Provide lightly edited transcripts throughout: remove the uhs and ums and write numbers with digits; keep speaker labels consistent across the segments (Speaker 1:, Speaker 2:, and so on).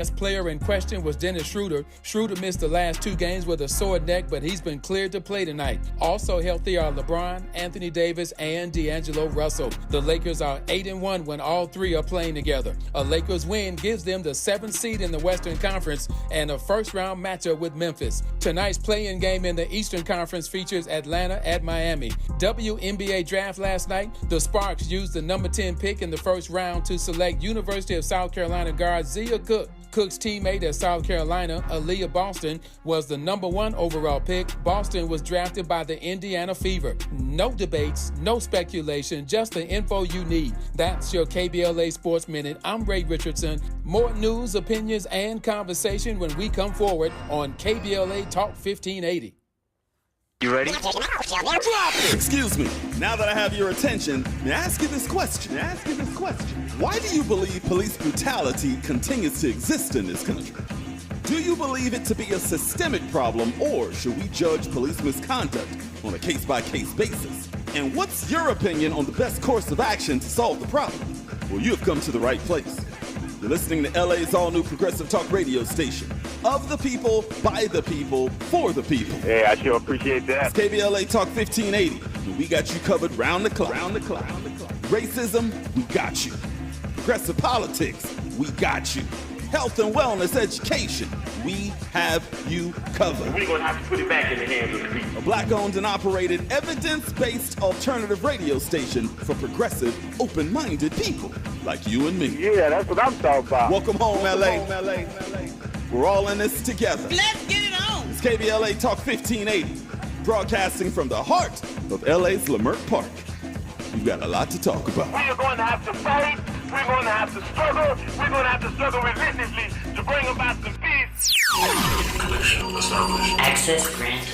Speaker 1: Best player in question was Dennis Schroeder. Schroeder missed the last 2 games with a sore neck, but he's been cleared to play tonight. Also healthy are LeBron, Anthony Davis, and D'Angelo Russell. The Lakers are 8-1 when all 3 are playing together. A Lakers win gives them the 7th seed in the Western Conference and a first-round matchup with Memphis. Tonight's play-in game in the Eastern Conference features Atlanta at Miami. WNBA draft last night, the Sparks used the number 10 pick in the first round to select University of South Carolina guard Zia Cook. Cook's teammate at South Carolina, Aaliyah Boston, was the number 1 overall pick. Boston was drafted by the Indiana Fever. No debates, no speculation, just the info you need. That's your KBLA Sports Minute. I'm Ray Richardson. More news, opinions, and conversation when we come forward on KBLA Talk 1580.
Speaker 2: You ready?
Speaker 3: Excuse me. Now that I have your attention, may I ask you this question? Why do you believe police brutality continues to exist in this country? Do you believe it to be a systemic problem, or should we judge police misconduct on a case-by-case basis? And what's your opinion on the best course of action to solve the problem? Well, you have come to the right place. You're listening to LA's all-new progressive talk radio station. Of the people, by the people, for the people.
Speaker 2: Hey, I sure appreciate that.
Speaker 3: It's KBLA Talk 1580. And we got you covered round the clock. Racism, we got you. Progressive politics, we got you. Health and wellness education, we have you covered.
Speaker 2: We're going to have to put it back in the hands of the people.
Speaker 3: A black-owned and operated, evidence-based alternative radio station for progressive, open-minded people like you and me.
Speaker 2: Yeah, that's what I'm talking about.
Speaker 3: Welcome home, LA. We're all in this together.
Speaker 4: Let's get it on.
Speaker 3: It's KBLA Talk 1580, broadcasting from the heart of LA's Leimert Park. We've got a lot to talk about.
Speaker 2: We are going to have to fight. We're going to have to struggle. We're going to have to struggle relentlessly to bring about some peace.
Speaker 5: Connection established.
Speaker 4: Access granted.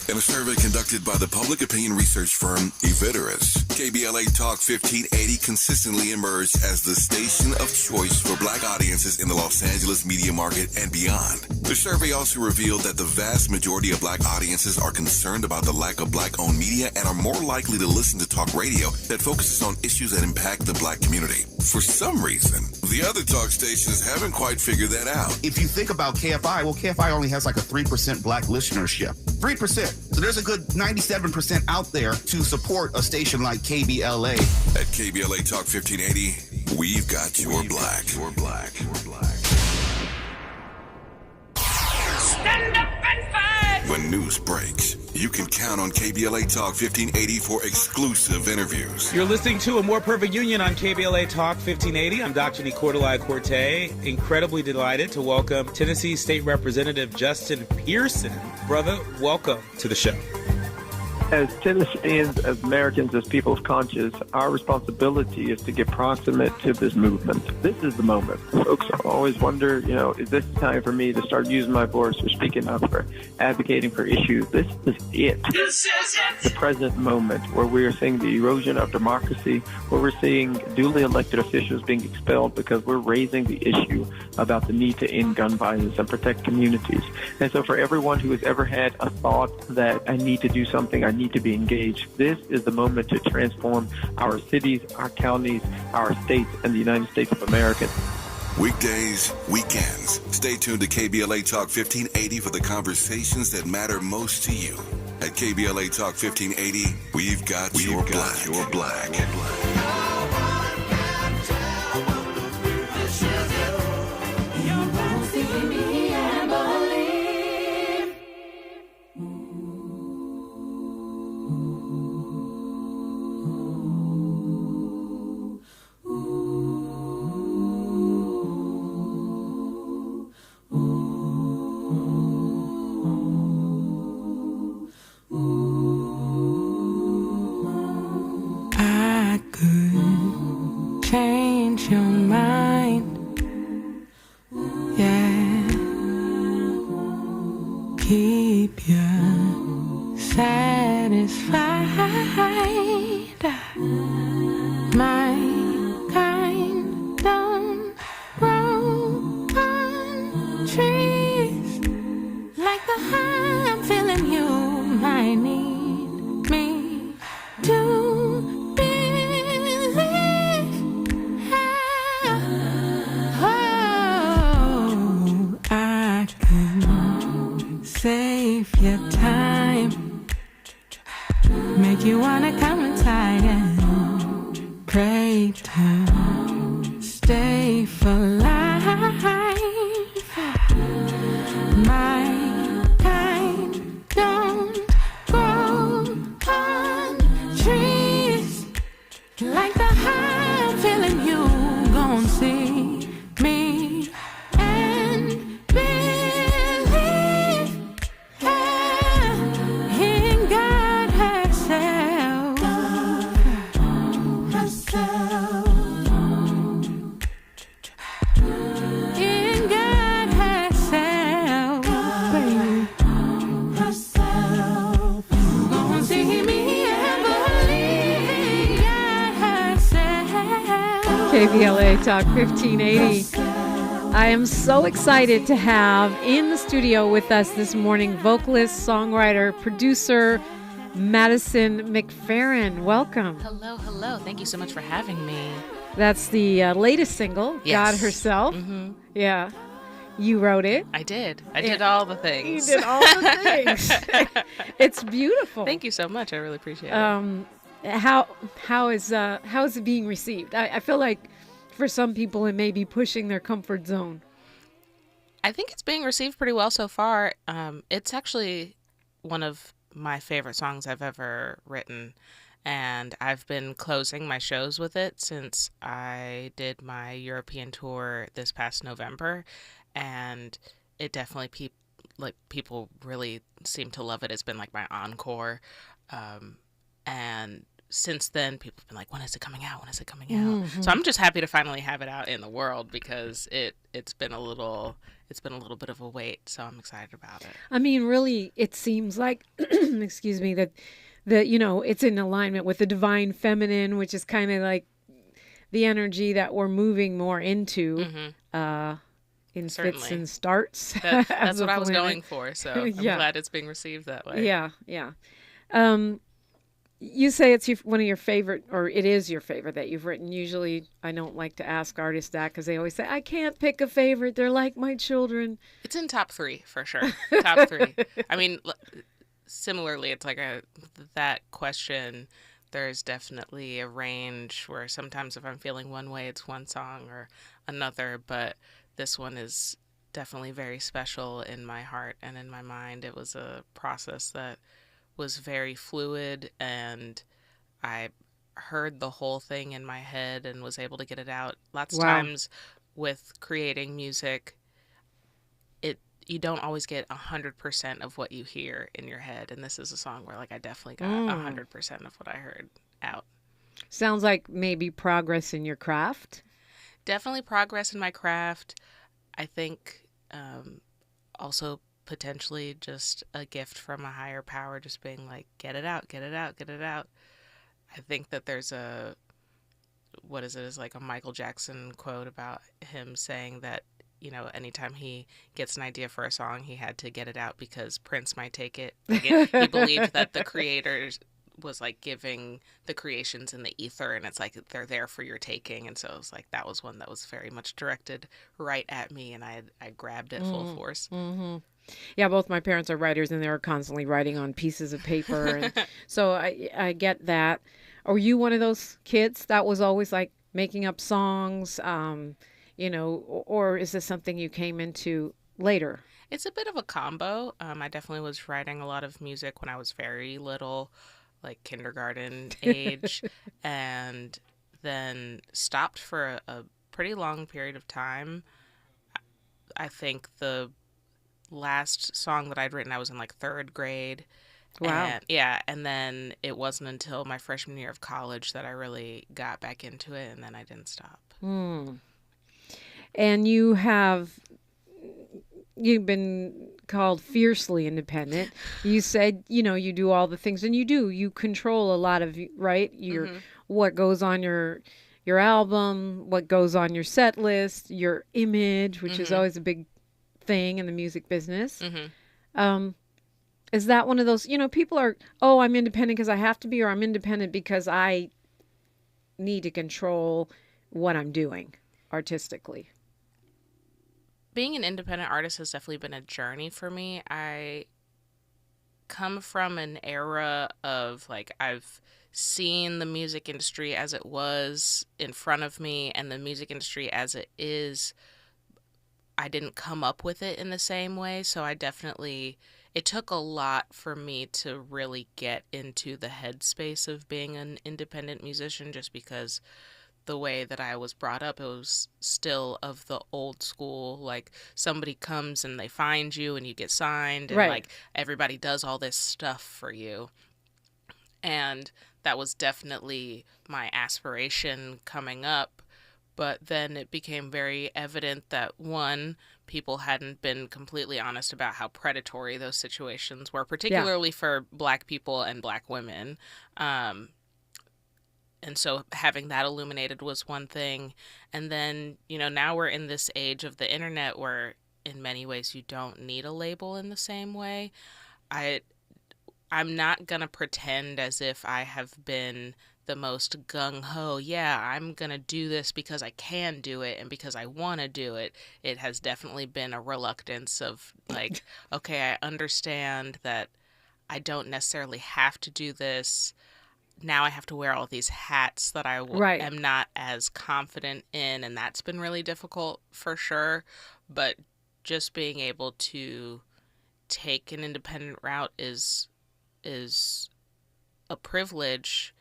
Speaker 5: In a survey conducted by the public opinion research firm Eviderus, KBLA Talk 1580 consistently emerged as the station of choice for black audiences in the Los Angeles media market and beyond. The survey also revealed that the vast majority of black audiences are concerned about the lack of black-owned media and are more likely to listen to talk radio that focuses on issues that impact the black community. For some reason, the other talk stations haven't quite figured that out.
Speaker 6: If you think about KFI, well, KFI only has like a 3% black listenership. 3%. So there's a good 97% out there to support a station like KBLA.
Speaker 5: At KBLA Talk 1580, we've got your black.
Speaker 4: Stand up and fight.
Speaker 5: When news breaks, you can count on KBLA Talk 1580 for exclusive interviews.
Speaker 7: You're listening to A More Perfect Union on KBLA Talk 1580. I'm Dr. Nicordelai Corte. Incredibly delighted to welcome Tennessee State Representative Justin Pearson. Brother, welcome to the show.
Speaker 8: As Tennesseans, as Americans, as people of conscience, our responsibility is to get proximate to this movement. This is the moment. Folks always wonder, is this time for me to start using my voice or speaking up or advocating for issues? This is it.
Speaker 4: This is it.
Speaker 8: The present moment where we are seeing the erosion of democracy, where we're seeing duly elected officials being expelled because we're raising the issue about the need to end gun violence and protect communities. And so for everyone who has ever had a thought that I need to do something, I need to be engaged, this is the moment to transform our cities, our counties, our states, and the United States of America.
Speaker 5: Weekdays, weekends. Stay tuned to KBLA Talk 1580 for the conversations that matter most to you. At KBLA Talk 1580, we've got your black.
Speaker 9: Change your mind, yeah. Keep you satisfied. My kind don't grow on trees. Like the high I'm feeling, you might need me to believe. Oh,
Speaker 10: KBLA Talk 1580. I am so excited to have in the studio with us this morning vocalist, songwriter, producer, Madison Mcferrin. Welcome.
Speaker 11: Hello, hello. Thank you so much for having me.
Speaker 10: That's the latest single,
Speaker 11: Yes.
Speaker 10: God Herself.
Speaker 11: Mm-hmm.
Speaker 10: Yeah. You wrote it.
Speaker 11: I did. I did all the things.
Speaker 10: You did all the things. It's beautiful.
Speaker 11: Thank you so much. I really appreciate it.
Speaker 10: How is it being received? I feel like for some people it may be pushing their comfort zone.
Speaker 11: I think it's being received pretty well so far. It's actually one of my favorite songs I've ever written, and I've been closing my shows with it since I did my European tour this past November, and it definitely people really seem to love it. It's been like my encore, and since then people have been like, when is it coming out? When is it coming out?
Speaker 10: Mm-hmm.
Speaker 11: So I'm just happy to finally have it out in the world, because it's been a little bit of a wait, so I'm excited about it.
Speaker 10: I mean, really, it seems like, excuse me, that it's in alignment with the divine feminine, which is kind of like the energy that we're moving more into in
Speaker 11: Certainly.
Speaker 10: fits and starts.
Speaker 11: That's what I was going for, so I'm glad it's being received that way.
Speaker 10: Yeah. You say it's one of your favorite, or it is your favorite that you've written. Usually I don't like to ask artists that because they always say, I can't pick a favorite. They're like my children.
Speaker 11: It's in top 3 for sure. Top 3. I mean, similarly, it's like that question. There's definitely a range where sometimes if I'm feeling one way, it's one song or another. But this one is definitely very special in my heart and in my mind. It was a process that was very fluid, and I heard the whole thing in my head and was able to get it out. Lots of times with creating music, you don't always get 100% of what you hear in your head, and this is a song where I definitely got 100% of what I heard out.
Speaker 10: Sounds like maybe progress in your craft.
Speaker 11: Definitely progress in my craft. I think also potentially just a gift from a higher power, just being like, get it out, get it out, get it out. I think that there's it's like a Michael Jackson quote about him saying that, anytime he gets an idea for a song, he had to get it out because Prince might take it. He believed that the creator was like giving the creations in the ether, and it's like they're there for your taking. And so it was like that was one that was very much directed right at me, and I grabbed it full force.
Speaker 10: Mm-hmm. Yeah, both my parents are writers, and they were constantly writing on pieces of paper, and so I get that. Are you one of those kids that was always like making up songs, or is this something you came into later?
Speaker 11: It's a bit of a combo. I definitely was writing a lot of music when I was very little, like kindergarten age, and then stopped for a pretty long period of time. I think the last song that I'd written, I was in like 3rd grade.
Speaker 10: Wow.
Speaker 11: And then it wasn't until my freshman year of college that I really got back into it, and then I didn't stop.
Speaker 10: And you've been called fiercely independent. You said, you do all the things, and you control a lot of, right? What goes on your album, what goes on your set list, your image, which is always a big thing in the music business. Is that one of those, people are, I'm independent because I have to be, or I'm independent because I need to control what I'm doing artistically?
Speaker 11: Being an independent artist has definitely been a journey for me. I come from an era of I've seen the music industry as it was in front of me and the music industry as it is. I didn't come up with it in the same way, so it took a lot for me to really get into the headspace of being an independent musician, just because the way that I was brought up, it was still of the old school, like somebody comes and they find you and you get signed, and like everybody does all this stuff for you. And that was definitely my aspiration coming up. But then it became very evident that, one, people hadn't been completely honest about how predatory those situations were, particularly for Black people and Black women. so having that illuminated was one thing. And then, now we're in this age of the internet where in many ways you don't need a label in the same way. I'm not going to pretend as if I have been the most gung-ho, I'm going to do this because I can do it and because I want to do it. It has definitely been a reluctance of like, okay, I understand that I don't necessarily have to do this. Now I have to wear all these hats that I am not as confident in, and that's been really difficult for sure. But just being able to take an independent route is a privilege,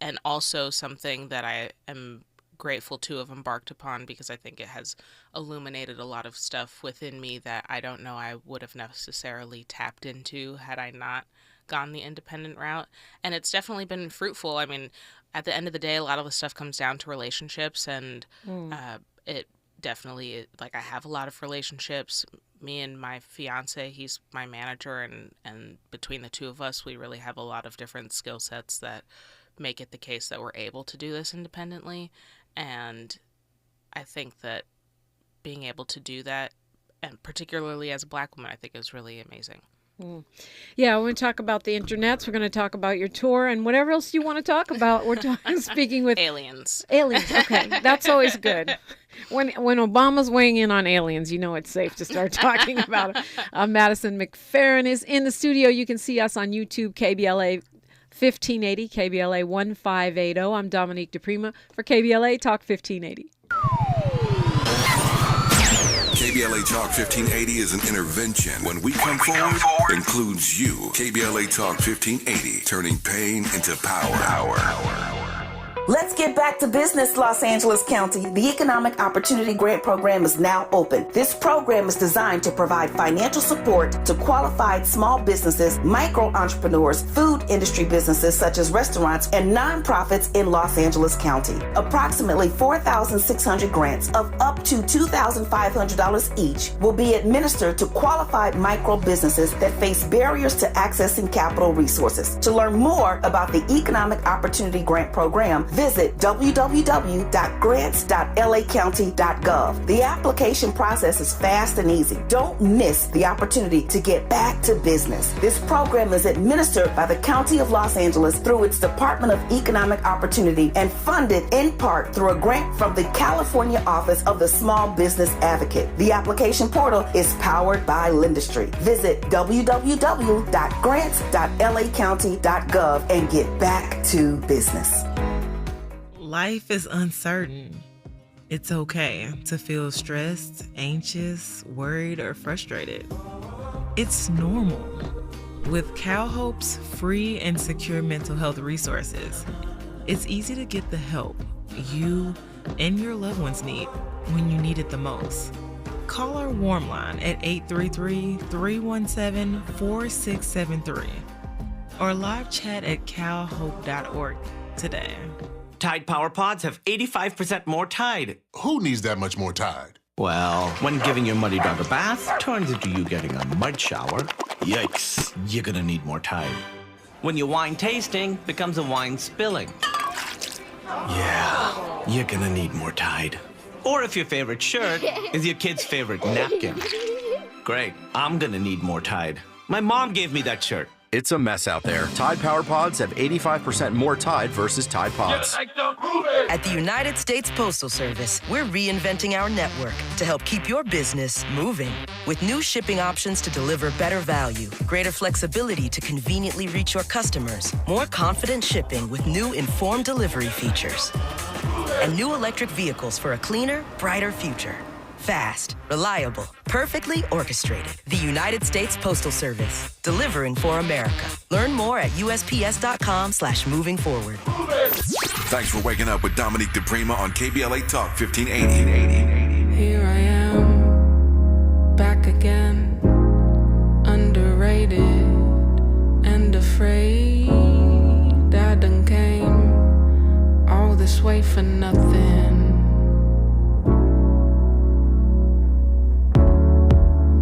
Speaker 11: and also something that I am grateful to have embarked upon, because I think it has illuminated a lot of stuff within me that I don't know I would have necessarily tapped into had I not gone the independent route. And it's definitely been fruitful. I mean, at the end of the day, a lot of the stuff comes down to relationships, and it definitely, like, I have a lot of relationships. Me and my fiance, he's my manager, and between the two of us, we really have a lot of different skill sets that make it the case that we're able to do this independently. And I think that being able to do that, and particularly as a Black woman, I think is really amazing.
Speaker 10: Yeah, we're going to talk about the internets. We're going to talk about your tour and whatever else you want to talk about. We're speaking with
Speaker 11: aliens.
Speaker 10: Aliens, okay. That's always good. When Obama's weighing in on aliens, it's safe to start talking about it. Madison Mcferrin is in the studio. You can see us on YouTube, KBLA 1580, KBLA 1580. I'm Dominique DiPrima for KBLA Talk 1580.
Speaker 5: KBLA Talk 1580 is an intervention. When we come forward, includes you. KBLA Talk 1580, turning pain into power.
Speaker 12: Let's get back to business, Los Angeles County. The Economic Opportunity Grant Program is now open. This program is designed to provide financial support to qualified small businesses, micro-entrepreneurs, food industry businesses such as restaurants, and nonprofits in Los Angeles County. Approximately 4,600 grants of up to $2,500 each will be administered to qualified micro businesses that face barriers to accessing capital resources. To learn more about the Economic Opportunity Grant Program, visit www.grants.lacounty.gov. The application process is fast and easy. Don't miss the opportunity to get back to business. This program is administered by the County of Los Angeles through its Department of Economic Opportunity and funded in part through a grant from the California Office of the Small Business Advocate. The application portal is powered by Lindustry. Visit www.grants.lacounty.gov and get back to business.
Speaker 13: Life is uncertain. It's okay to feel stressed, anxious, worried, or frustrated. It's normal. With CalHope's free and secure mental health resources, it's easy to get the help you and your loved ones need when you need it the most. Call our warm line at 833-317-4673 or live chat at calhope.org today.
Speaker 14: Tide Power Pods have 85% more Tide.
Speaker 15: Who needs that much more Tide?
Speaker 14: Well, when giving your muddy dog a bath turns into you getting a mud shower, yikes, you're gonna need more Tide. When your wine tasting becomes a wine spilling, yeah, you're gonna need more Tide. Or if your favorite shirt is your kid's favorite napkin. Great, I'm gonna need more Tide. My mom gave me that shirt.
Speaker 16: It's a mess out there. Tide Power Pods have 85% more Tide versus Tide Pods.
Speaker 17: At the United States Postal Service, we're reinventing our network to help keep your business moving. With new shipping options to deliver better value, greater flexibility to conveniently reach your customers, more confident shipping with new informed delivery features, and new electric vehicles for a cleaner, brighter future. Fast, reliable, perfectly orchestrated. The United States Postal Service, delivering for America. Learn more at USPS.com/moving forward.
Speaker 5: Thanks for waking up with Dominique DiPrima on KBLA Talk 1580.
Speaker 9: Here I am, back again, underrated and afraid. I done came all this way for nothing.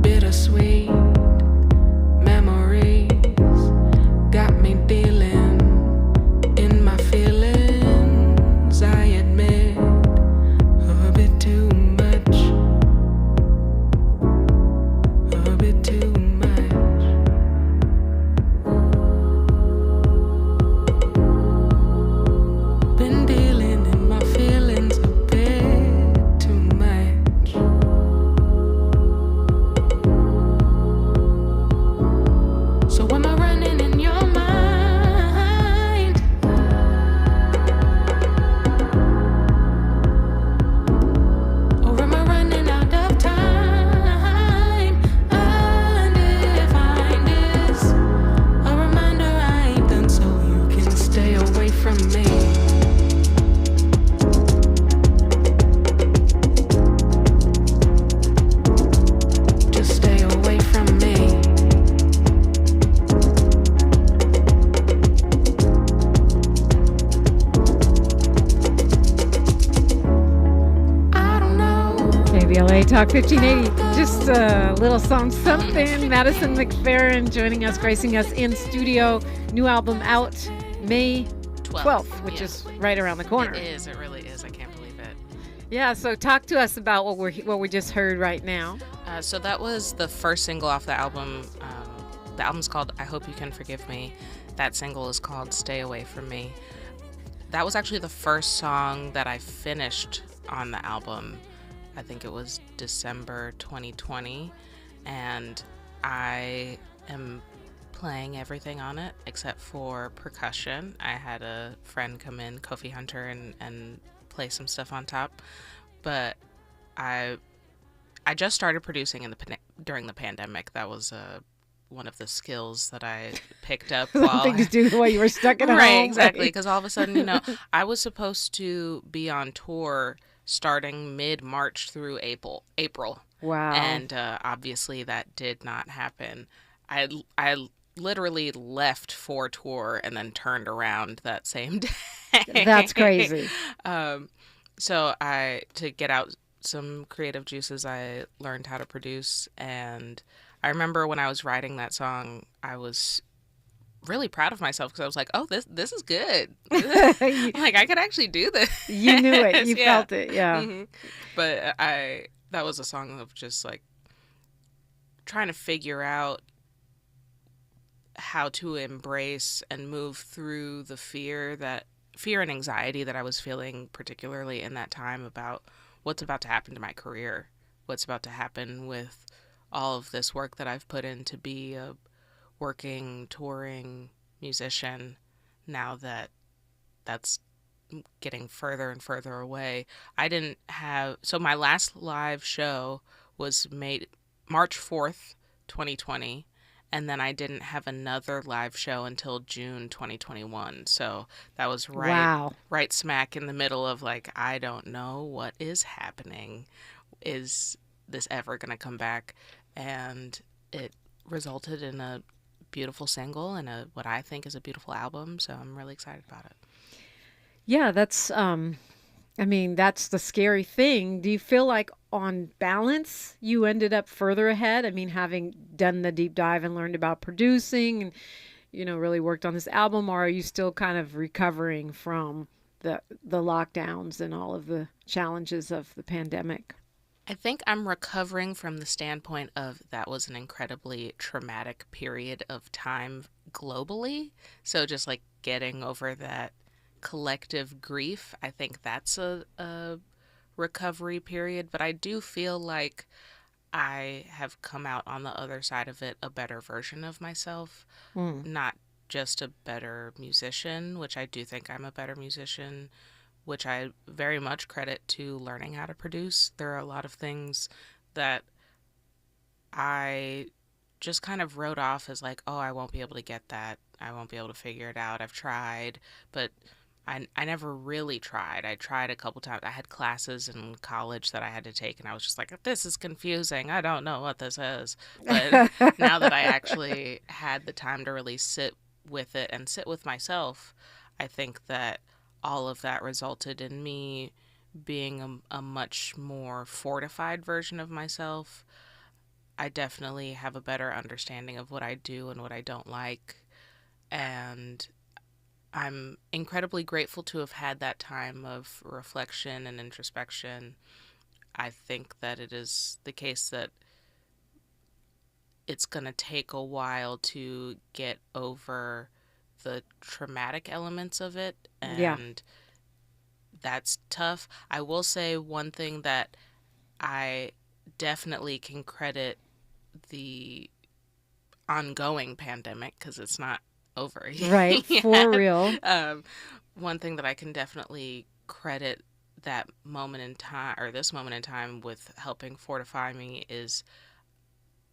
Speaker 9: Bittersweet memories got me dealing in my feelings.
Speaker 10: Talk 1580. Just a little something. Madison Mcferrin joining us, gracing us in studio. New album out May 12th, which is right around the corner.
Speaker 11: It is. It really is. I can't believe it.
Speaker 10: Yeah. So talk to us about what we just heard right now.
Speaker 11: So that was the first single off the album. The album's called I Hope You Can Forgive Me. That single is called Stay Away From Me. That was actually the first song that I finished on the album. I think it was December 2020, and I am playing everything on it except for percussion. I had a friend come in, Kofi Hunter, and play some stuff on top, but I just started producing during the pandemic. That was one of the skills that I picked up
Speaker 10: Something to do while you were stuck at home.
Speaker 11: Right, exactly, because all of a sudden, I was supposed to be on tour starting mid-March through April.
Speaker 10: Wow.
Speaker 11: And obviously that did not happen. I literally left for tour and then turned around that same day.
Speaker 10: That's crazy.
Speaker 11: So to get out some creative juices, I learned how to produce. And I remember when I was writing that song, I was really proud of myself because I was like, oh, this is good. Like, I could actually do this.
Speaker 10: You knew it. You felt it. Yeah.
Speaker 11: Mm-hmm. But that was a song of just like trying to figure out how to embrace and move through the fear and anxiety that I was feeling, particularly in that time, about what's about to happen to my career, what's about to happen with all of this work that I've put in to be a working, touring musician, now that that's getting further and further away. So my last live show was made March 4th, 2020, and then I didn't have another live show until June 2021. So that was right smack in the middle of like, I don't know what is happening. Is this ever going to come back? And it resulted in a beautiful single and what I think is a beautiful album, so I'm really excited about it.
Speaker 10: Yeah, that's that's the scary thing. Do you feel like on balance you ended up further ahead? I mean, having done the deep dive and learned about producing and really worked on this album, or are you still kind of recovering from the lockdowns and all of the challenges of the pandemic?
Speaker 11: I think I'm recovering from the standpoint of that was an incredibly traumatic period of time globally. So just like getting over that collective grief, I think that's a recovery period. But I do feel like I have come out on the other side of it a better version of myself, not just a better musician, which I do think I'm a better musician, which I very much credit to learning how to produce. There are a lot of things that I just kind of wrote off as like, oh, I won't be able to get that. I won't be able to figure it out. I've tried, but I never really tried. I tried a couple times. I had classes in college that I had to take, and I was just like, this is confusing. I don't know what this is. But now that I actually had the time to really sit with it and sit with myself, I think that all of that resulted in me being a much more fortified version of myself. I definitely have a better understanding of what I do and what I don't like. And I'm incredibly grateful to have had that time of reflection and introspection. I think that it is the case that it's going to take a while to get over the traumatic elements of it, and that's tough. I will say one thing that I definitely can credit the ongoing pandemic, because it's not over yet.
Speaker 10: Right, for real.
Speaker 11: One thing that I can definitely credit that moment in time, or this moment in time, with helping fortify me is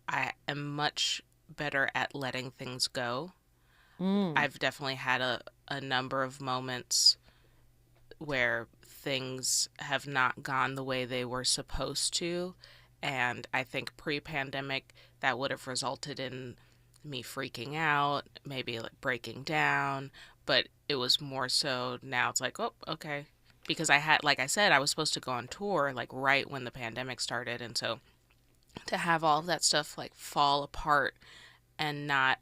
Speaker 11: I am much better at letting things go. I've definitely had a number of moments where things have not gone the way they were supposed to, and I think pre-pandemic that would have resulted in me freaking out, maybe like breaking down, but it was more so now it's like, oh, okay, because I had, like I said, I was supposed to go on tour like right when the pandemic started. And so to have all of that stuff like fall apart and not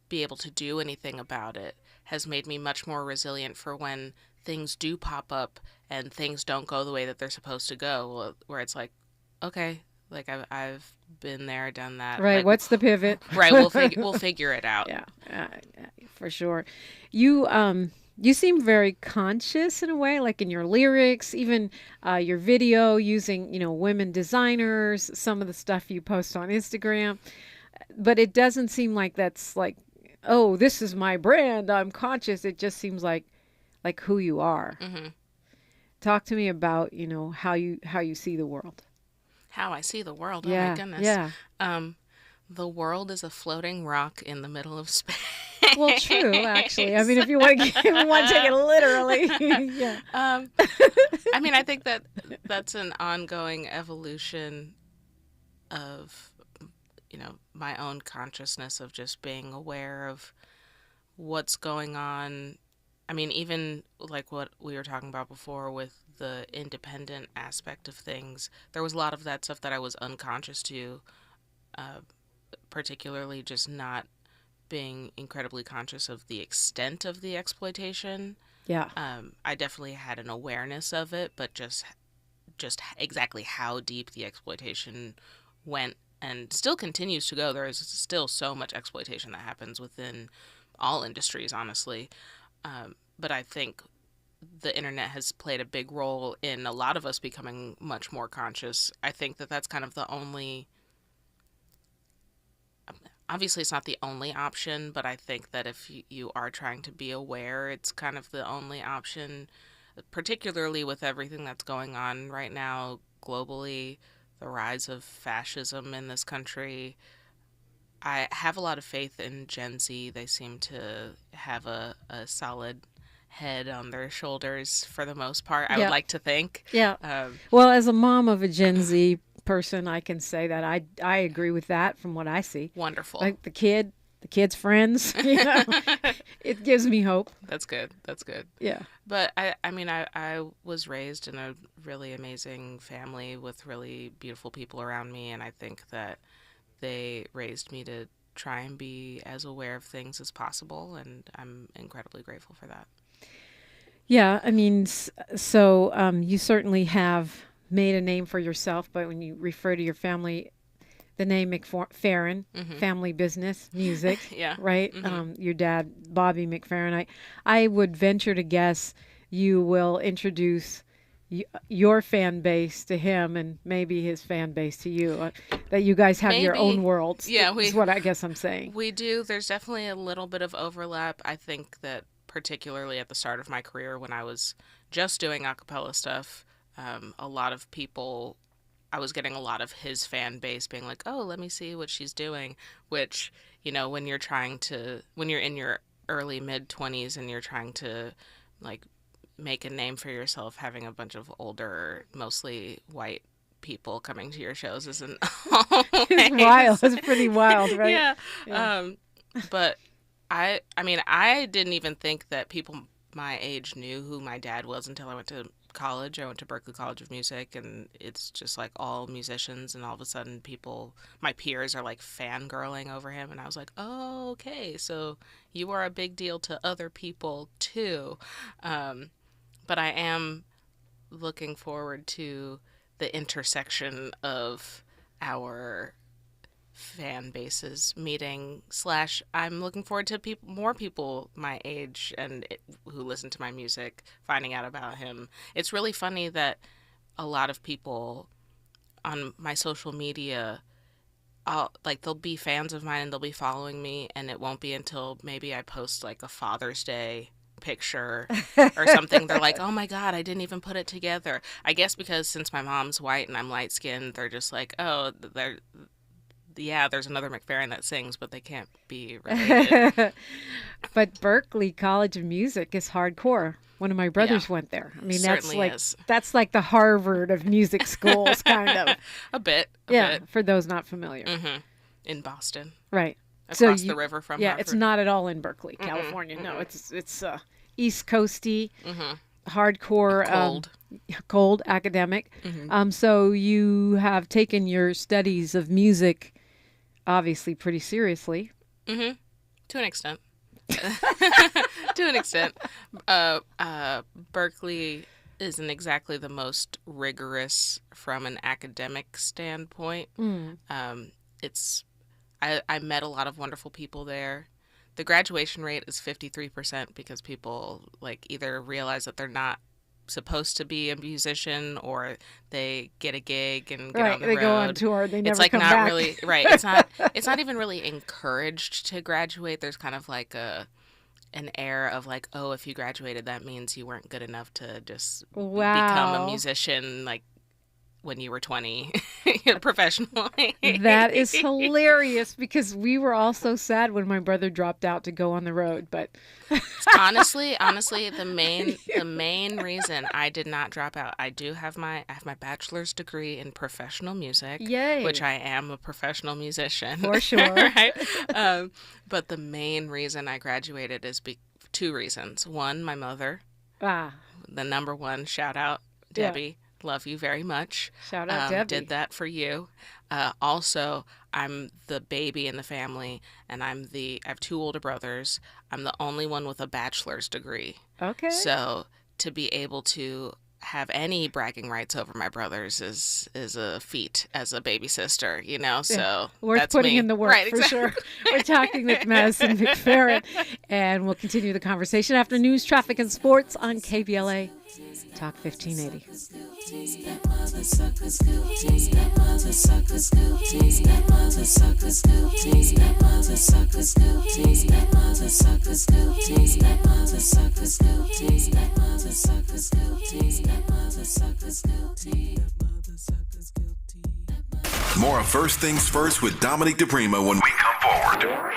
Speaker 11: be able to do anything about it has made me much more resilient for when things do pop up and things don't go the way that they're supposed to go, where it's like, okay, like I've been there, done that.
Speaker 10: Right.
Speaker 11: Like,
Speaker 10: What's the pivot?
Speaker 11: Right. We'll figure it out.
Speaker 10: Yeah, for sure. You seem very conscious in a way, like in your lyrics, even your video using, women designers, some of the stuff you post on Instagram. But it doesn't seem like that's like, oh, this is my brand, I'm conscious. It just seems like who you are.
Speaker 11: Mm-hmm.
Speaker 10: Talk to me about, how you see the world.
Speaker 11: How I see the world.
Speaker 10: Yeah,
Speaker 11: oh my goodness.
Speaker 10: Yeah.
Speaker 11: The world is a floating rock in the middle of space.
Speaker 10: Well, true, actually. I mean, if you want to take it literally. Yeah.
Speaker 11: I mean, I think that's an ongoing evolution of, my own consciousness of just being aware of what's going on. I mean, even like what we were talking about before with the independent aspect of things, there was a lot of that stuff that I was unconscious to, particularly just not being incredibly conscious of the extent of the exploitation.
Speaker 10: Yeah.
Speaker 11: I definitely had an awareness of it, but just exactly how deep the exploitation went and still continues to go. There is still so much exploitation that happens within all industries, honestly. But I think the internet has played a big role in a lot of us becoming much more conscious. I think that's kind of the only... Obviously, it's not the only option, but I think that if you are trying to be aware, it's kind of the only option, particularly with everything that's going on right now globally, the rise of fascism in this country. I have a lot of faith in Gen Z. They seem to have a solid head on their shoulders for the most part, I would like to think.
Speaker 10: Yeah. Well, as a mom of a Gen Z person, I can say that I agree with that from what I see.
Speaker 11: Wonderful.
Speaker 10: Like the kid's friends, it gives me hope.
Speaker 11: That's good.
Speaker 10: Yeah.
Speaker 11: But I was raised in a really amazing family with really beautiful people around me, and I think that they raised me to try and be as aware of things as possible, and I'm incredibly grateful for that.
Speaker 10: Yeah, I mean, so you certainly have made a name for yourself, but when you refer to your family, the name McFerrin, family business, music,
Speaker 11: yeah,
Speaker 10: right? Your dad, Bobby McFerrin. I would venture to guess you will introduce your fan base to him and maybe his fan base to you. That you guys have your own worlds.
Speaker 11: Yeah,
Speaker 10: is what I guess I'm saying.
Speaker 11: We do. There's definitely a little bit of overlap. I think that particularly at the start of my career when I was just doing a cappella stuff, a lot of people, I was getting a lot of his fan base being like, oh, let me see what she's doing, which, when you're in your early mid-20s and you're trying to like make a name for yourself, having a bunch of older, mostly white people coming to your shows isn't always...
Speaker 10: It's wild. It's pretty wild, right?
Speaker 11: Yeah. But I didn't even think that people my age knew who my dad was until I went to college. I went to Berklee College of Music, and it's just like all musicians, and all of a sudden my peers are like fangirling over him, and I was like, oh, okay, so you are a big deal to other people too. But I am looking forward to the intersection of our fan bases meeting / I'm looking forward to more people my age and who listen to my music finding out about him. It's really funny that a lot of people on my social media, they'll be fans of mine and they'll be following me, and it won't be until maybe I post like a Father's Day picture or something. They're like, oh my God, I didn't even put it together. I guess because since my mom's white and I'm light skinned, they're just like, oh, there's another McFerrin that sings, but they can't be related.
Speaker 10: But Berklee College of Music is hardcore. One of my brothers went there. I mean, that's like the Harvard of music schools, kind of.
Speaker 11: A bit.
Speaker 10: For those not familiar.
Speaker 11: In Boston.
Speaker 10: Right.
Speaker 11: Across the river from Harvard.
Speaker 10: It's not at all in Berkeley, California. No, it's East Coasty. hardcore cold academic. So you have taken your studies of music obviously pretty seriously.
Speaker 11: To an extent. To an extent. Berkeley isn't exactly the most rigorous from an academic standpoint. I met a lot of wonderful people there. The graduation rate is 53% because people either realize that they're not supposed to be a musician or they get a gig and get on the road.
Speaker 10: They go on tour. They never come
Speaker 11: not
Speaker 10: back.
Speaker 11: Really right. It's not even really encouraged to graduate. There's kind of an air of oh, if you graduated, that means you weren't good enough to just become a musician when you were 20 professionally.
Speaker 10: That is hilarious because we were all so sad when my brother dropped out to go on the road. But
Speaker 11: honestly, the main reason I did not drop out, I have my bachelor's degree in professional music.
Speaker 10: Yay.
Speaker 11: Which I am a professional musician.
Speaker 10: For sure.
Speaker 11: Right? But the main reason I graduated is two reasons. One, my mother. The number one, shout out, Debbie. Yeah. Love you very much.
Speaker 10: Shout out, Debbie.
Speaker 11: Did that for you. Also, I'm the baby in the family, and I have two older brothers. I'm the only one with a bachelor's degree.
Speaker 10: Okay.
Speaker 11: So to be able to have any bragging rights over my brothers is a feat as a baby sister, So
Speaker 10: worth
Speaker 11: that's
Speaker 10: putting
Speaker 11: me.
Speaker 10: in the work,
Speaker 11: right,
Speaker 10: for
Speaker 11: exactly.
Speaker 10: sure. We're talking with Madison Mcferrin, and we'll continue the conversation after news, traffic, and sports on KBLA Talk 1580.
Speaker 5: More of First Things First with Dominique DiPrima when we come forward.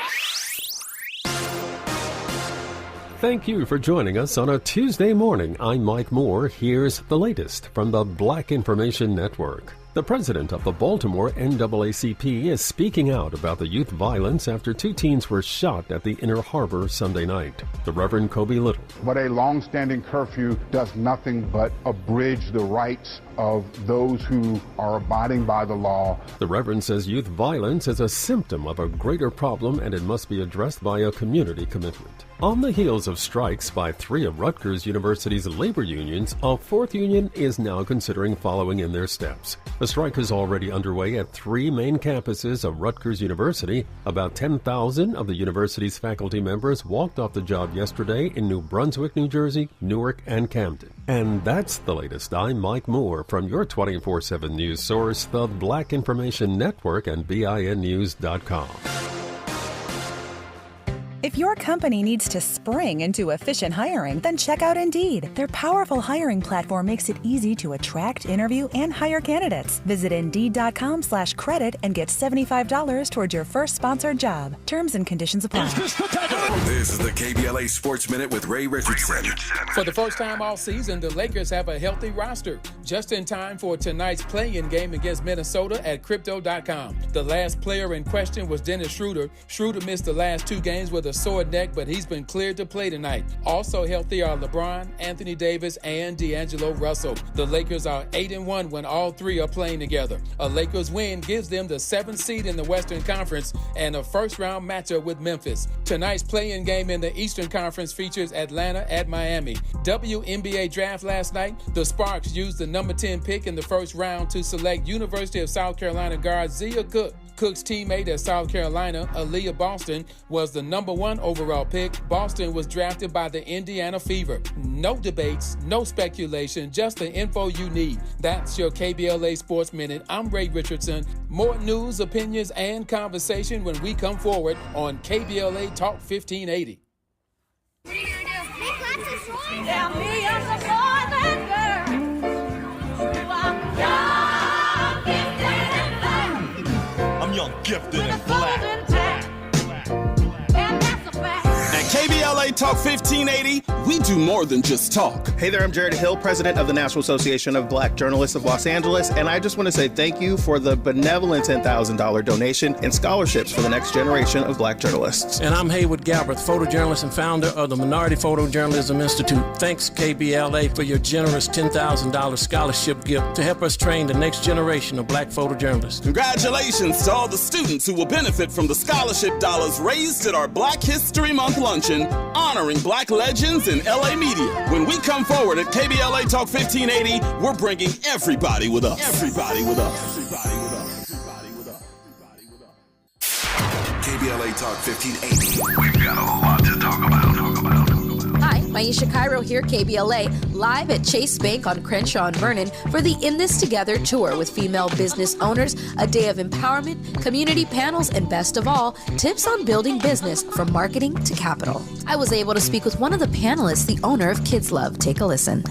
Speaker 18: Thank you for joining us on a Tuesday morning. I'm Mike Moore. Here's the latest from the Black Information Network. The president of the Baltimore NAACP is speaking out about the youth violence after two teens were shot at the Inner Harbor Sunday night. The Reverend Kobe Little.
Speaker 19: But a long-standing curfew does nothing but abridge the rights of those who are abiding by the law.
Speaker 18: The Reverend says youth violence is a symptom of a greater problem and it must be addressed by a community commitment. On the heels of strikes by three of Rutgers University's labor unions, a fourth union is now considering following in their steps. The strike is already underway at three main campuses of Rutgers University. About 10,000 of the university's faculty members walked off the job yesterday in New Brunswick, New Jersey, Newark, and Camden. And that's the latest. I'm Mike Moore from your 24/7 news source, the Black Information Network and BINnews.com.
Speaker 20: If your company needs to spring into efficient hiring, then check out Indeed. Their powerful hiring platform makes it easy to attract, interview, and hire candidates. Visit Indeed.com/credit and get $75 towards your first sponsored job. Terms and conditions apply.
Speaker 5: This is the KBLA Sports Minute with Ray Richardson.
Speaker 1: For the first time all season, the Lakers have a healthy roster. Just in time for tonight's play-in game against Minnesota at Crypto.com. The last player in question was Dennis Schroeder. Schroeder missed the last two games with a sore neck, but he's been cleared to play tonight. Also healthy are LeBron, Anthony Davis, and D'Angelo Russell. The Lakers are 8-1 when all three are playing together. A Lakers win gives them the 7th seed in the Western Conference and a first-round matchup with Memphis. Tonight's play-in game in the Eastern Conference features Atlanta at Miami. WNBA draft last night, the Sparks used the number 10 pick in the first round to select University of South Carolina guard Zia Cook. Cook's teammate at South Carolina, Aaliyah Boston, was the number 1 overall pick. Boston was drafted by the Indiana Fever. No debates, no speculation, just the info you need. That's your KBLA Sports Minute. I'm Ray Richardson. More news, opinions, and conversation when we come forward on KBLA Talk 1580.
Speaker 4: Tell me I'm the boy and girl.
Speaker 3: Young, gifted, and black. And KBLA KBLA Talk 1580, we do more than just talk.
Speaker 21: Hey there, I'm Jared Hill, president of the National Association of Black Journalists of Los Angeles, and I just want to say thank you for the benevolent $10,000 donation and scholarships for the next generation of black journalists.
Speaker 22: And I'm Haywood Galbraith, photojournalist and founder of the Minority Photojournalism Institute. Thanks, KBLA, for your generous $10,000 scholarship gift to help us train the next generation of black photojournalists.
Speaker 3: Congratulations to all the students who will benefit from the scholarship dollars raised at our Black History Month luncheon honoring black legends in LA media. When we come forward at KBLA Talk 1580, we're bringing everybody with us. Everybody with us. Everybody with us. Everybody with us. Everybody with us.
Speaker 5: KBLA Talk 1580. We've got a lot to talk about.
Speaker 23: Hi, Maisha Cairo here, KBLA, live at Chase Bank on Crenshaw and Vernon for the In This Together tour with female business owners, a day of empowerment, community panels, and best of all, tips on building business from marketing to capital. I was able to speak with one of the panelists, the owner of Kids Love. Take a listen.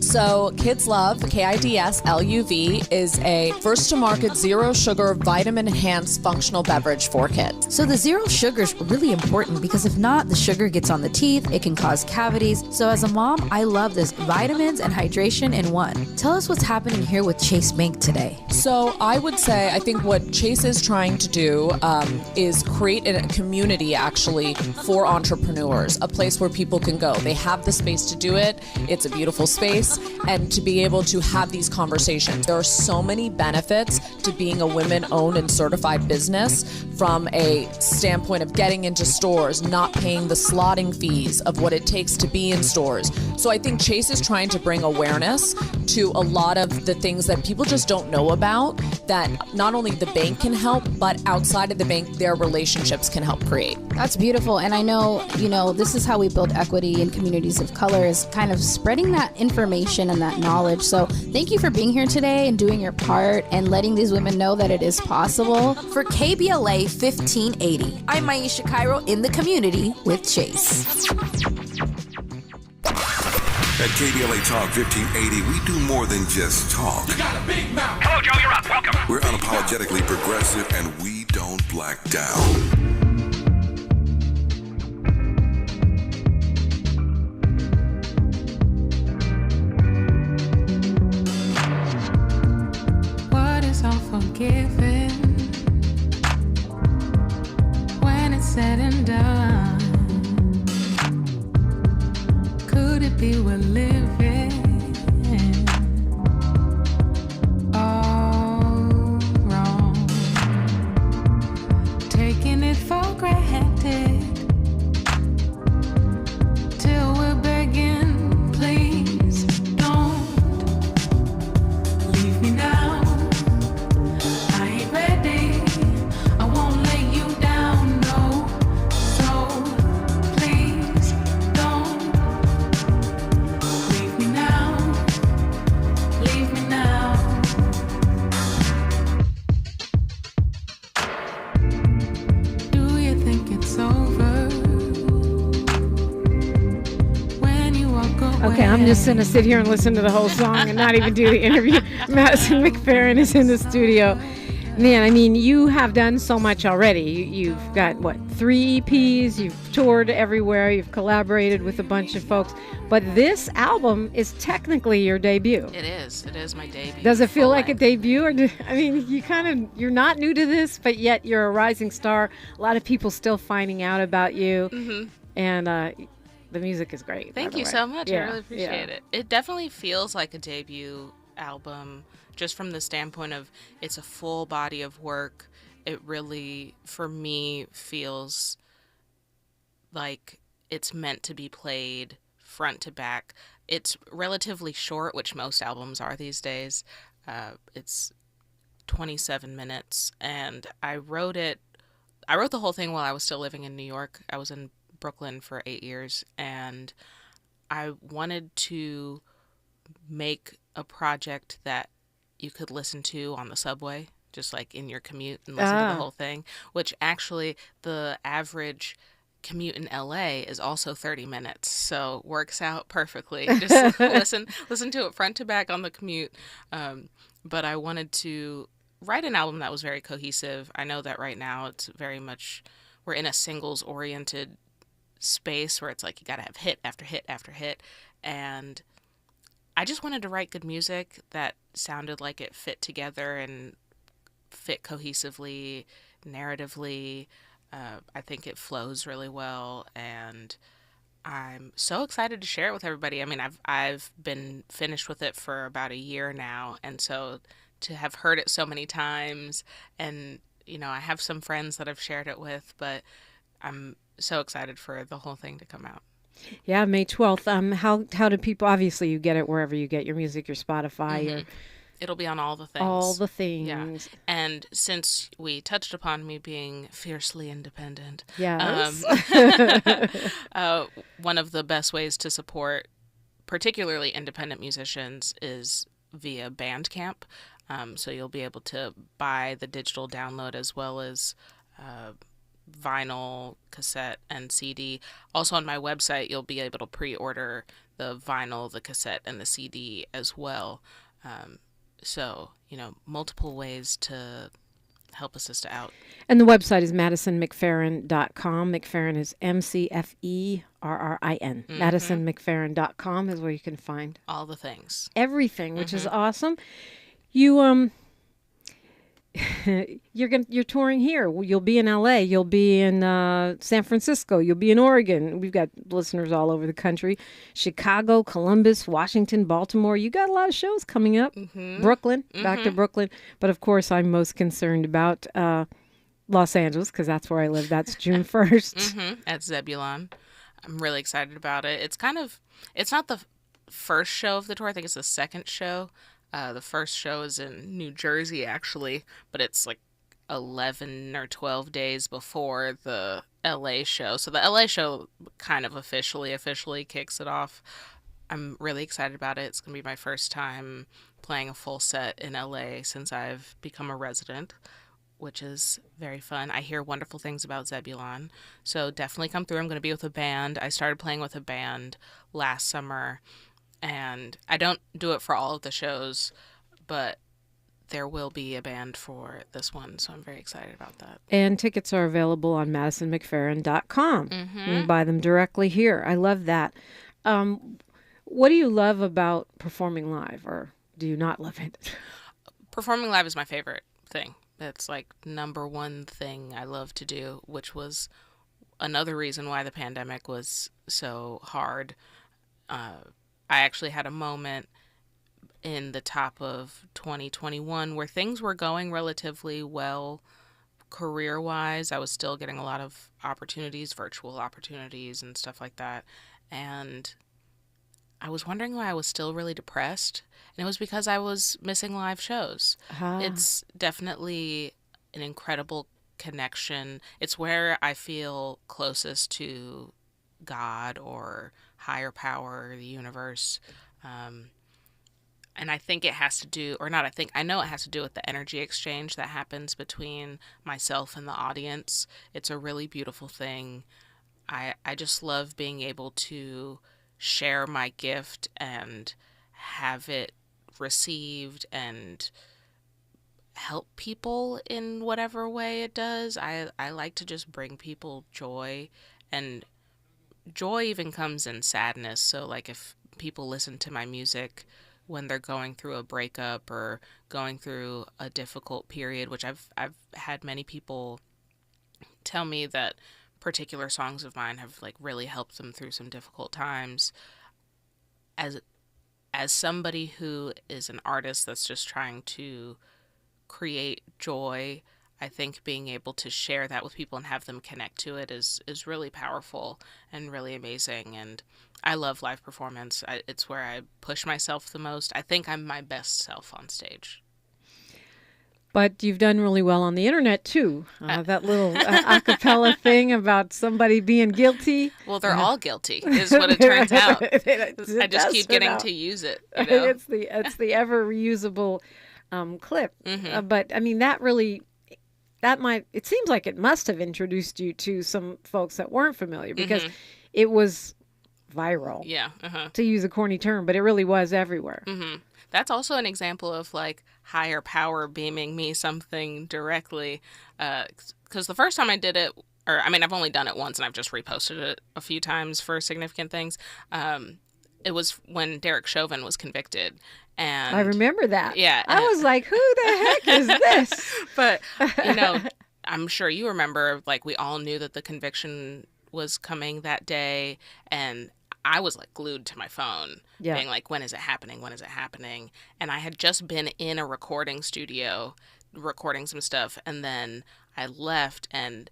Speaker 24: So Kids Love, KIDSLUV, is a first-to-market zero-sugar, vitamin-enhanced functional beverage for kids.
Speaker 23: So the zero sugar is really important because if not, the sugar gets on the teeth, it can cause cavities. So as a mom, I love this vitamins and hydration in one. Tell us what's happening here with Chase Bank today.
Speaker 24: So I would say, I think what Chase is trying to do is create a community actually for entrepreneurs, a place where people can go. They have the space to do it. It's a beautiful space. And to be able to have these conversations. There are so many benefits to being a women-owned and certified business from a standpoint of getting into stores, not paying the slotting fees of what it takes to be in stores. So I think Chase is trying to bring awareness to a lot of the things that people just don't know about, that not only the bank can help, but outside of the bank, their relationships can help create.
Speaker 25: That's beautiful. And I know, this is how we build equity in communities of color, is kind of spreading that information and that knowledge. So thank you for being here today and doing your part and letting these women know that it is possible.
Speaker 23: For KBLA 1580, I'm Maisha Cairo in the community with Chase.
Speaker 5: At KBLA Talk 1580, we do more than just talk.
Speaker 2: You got a big mouth. Hello, Joe, you're up. Welcome.
Speaker 5: We're unapologetically progressive, and we don't black down.
Speaker 9: Forgiven when it's said and done. Could it be we're living all wrong, taking it for granted till we're begging, please don't leave me now.
Speaker 10: Okay, I'm just going to sit here and listen to the whole song and not even do the interview. Madison Mcferrin is in the studio. Man, I mean, you have done so much already. You've got, 3 EPs, you've toured everywhere, you've collaborated with a bunch of folks. But this album is technically your debut.
Speaker 11: It is. It is my debut.
Speaker 10: Does it feel like a debut? Or you're not new to this, but yet you're a rising star. A lot of people still finding out about you.
Speaker 11: Mm-hmm.
Speaker 10: And the music is great.
Speaker 11: Thank you so much. I really appreciate it. It definitely feels like a debut album, just from the standpoint of it's a full body of work. It really, for me, feels like it's meant to be played front to back. It's relatively short, which most albums are these days. It's 27 minutes, and I wrote the whole thing while I was still living in New York. I was in Brooklyn for 8 years, and I wanted to make a project that you could listen to on the subway, just like in your commute, and listen to the whole thing, which actually the average commute in LA is also 30 minutes, so works out perfectly. Just listen to it front to back on the commute. But I wanted to write an album that was very cohesive. I know that right now it's very much, we're in a singles oriented space where it's like you got to have hit after hit after hit. And I just wanted to write good music that sounded like it fit together and fit cohesively, narratively. I think it flows really well, and I'm so excited to share it with everybody. I mean, I've been finished with it for about a year now, and so to have heard it so many times, and I have some friends that I've shared it with, but I'm so excited for the whole thing to come out.
Speaker 10: Yeah, May 12th. How do people? Obviously, you get it wherever you get your music, your Spotify, your.
Speaker 11: It'll be on all the things.
Speaker 10: All the things.
Speaker 11: Yeah. And since we touched upon me being fiercely independent,
Speaker 10: yes.
Speaker 11: One of the best ways to support particularly independent musicians is via Bandcamp. So you'll be able to buy the digital download as well as vinyl, cassette, and CD. Also on my website, you'll be able to pre-order the vinyl, the cassette, and the CD as well. So, multiple ways to help a sister out.
Speaker 10: And the website is MadisonMcferrin.com. McFerrin is McFerrin. MadisonMcferrin.com is where you can find
Speaker 11: all the things.
Speaker 10: Everything, which is awesome. You you're touring here. You'll be in LA. You'll be in San Francisco. You'll be in Oregon. We've got listeners all over the country. Chicago, Columbus, Washington, Baltimore. You got a lot of shows coming up. Brooklyn, back to Brooklyn. But of course, I'm most concerned about Los Angeles because that's where I live. That's June 1st.
Speaker 11: At Zebulon. I'm really excited about it. It's not the first show of the tour. I think it's the second show. The first show is in New Jersey, actually, but it's like 11 or 12 days before the LA show. So the LA show kind of officially kicks it off. I'm really excited about it. It's going to be my first time playing a full set in LA since I've become a resident, which is very fun. I hear wonderful things about Zebulon, so definitely come through. I'm going to be with a band. I started playing with a band last summer. And I don't do it for all of the shows, but there will be a band for this one, so I'm very excited about that.
Speaker 10: And tickets are available on MadisonMcferrin.com. You can buy them directly here. I love that. What do you love about performing live, or do you not love it?
Speaker 11: Performing live is my favorite thing. That's like number one thing I love to do, which was another reason why the pandemic was so hard. I actually had a moment in the top of 2021 where things were going relatively well career-wise. I was still getting a lot of opportunities, virtual opportunities and stuff like that. And I was wondering why I was still really depressed. And it was because I was missing live shows. It's definitely an incredible connection. It's where I feel closest to God or higher power, the universe. And I think it has to do, or not I think, I know it has to do with the energy exchange that happens between myself and the audience. It's a really beautiful thing. I just love being able to share my gift and have it received and help people in whatever way it does. I like to just bring people joy, and joy even comes in sadness. So like if people listen to my music when they're going through a breakup or going through a difficult period, which I've had many people tell me that particular songs of mine have like really helped them through some difficult times. As somebody who is an artist that's just trying to create joy, I think being able to share that with people and have them connect to it is really powerful and really amazing. And I love live performance. It's where I push myself the most. I think I'm my best self on stage.
Speaker 10: But you've done really well on the internet, too. That little a cappella thing about somebody being guilty.
Speaker 11: Well, they're all guilty, is what it turns out. I just keep getting to use it.
Speaker 10: It's the ever reusable clip. But, I mean, it seems like it must have introduced you to some folks that weren't familiar because it was viral.
Speaker 11: Yeah.
Speaker 10: To use a corny term, but it really was everywhere.
Speaker 11: That's also an example of like higher power beaming me something directly. Because the first time I did it, or I mean, I've only done it once and I've just reposted it a few times for significant things. It was when Derek Chauvin was convicted. And
Speaker 10: I remember that.
Speaker 11: Yeah.
Speaker 10: I was like, who the heck is this?
Speaker 11: But, I'm sure you remember, like, we all knew that the conviction was coming that day. And I was, like, glued to my phone, being like, when is it happening? When is it happening? And I had just been in a recording studio recording some stuff. And then I left, and